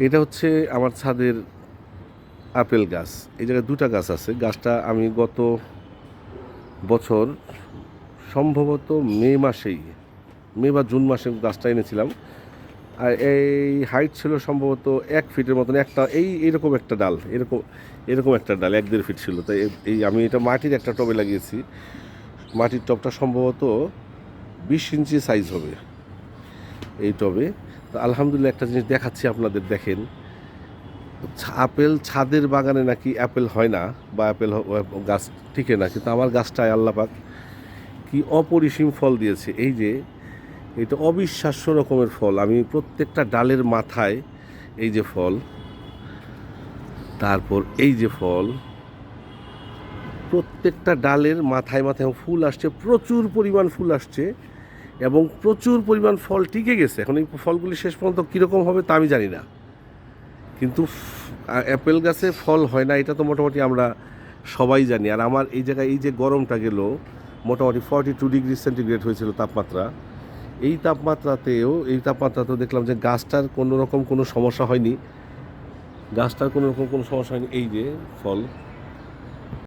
এটা হচ্ছে আমার ছাদের আপেল গাছ। এই জায়গায় দুটা গাছ আছে। গাছটা আমি গত বছর সম্ভবত মে বা জুন মাসে গাছটা এনেছিলাম। আর এই হাইট ছিল সম্ভবত 1 ফিটের মতন, একটা এইরকম একটা ডাল, এরকম একটা ডাল 1-1.5 ফিট ছিল। তাই এই আমি এটা মাটির একটা টবে লাগিয়েছি। মাটির টবটা সম্ভবত 20 ইঞ্চি সাইজ হবে এই টবে। তো আলহামদুলিল্লাহ, একটা জিনিস দেখাচ্ছি আপনাদের, দেখেন। আপেল ছাদের বাগানে নাকি অ্যাপেল হয় না, বা গাছ টিকে না, কিন্তু আমার গাছটায় আল্লাহ পাক কি অপরিসীম ফল দিয়েছে। এই যে এটা অবিশ্বাস্য রকমের ফল। আমি প্রত্যেকটা ডালের মাথায় এই যে ফল, তারপর এই যে ফল, প্রত্যেকটা ডালের মাথায় মাথায় ফুল আসছে, প্রচুর পরিমাণ ফুল আসছে এবং প্রচুর পরিমাণ ফল টিকে গেছে। এখন এই ফলগুলি শেষ পর্যন্ত কীরকম হবে তা আমি জানি না, কিন্তু অ্যাপেল গাছে ফল হয় না এটা তো মোটামুটি আমরা সবাই জানি। আর আমার এই জায়গায় এই যে গরমটা গেল, মোটামুটি 42 ডিগ্রি সেন্টিগ্রেড হয়েছিল তাপমাত্রা। এই তাপমাত্রাতেও দেখলাম যে গাছটার কোনো রকম কোনো সমস্যা হয়নি। এই যে ফল,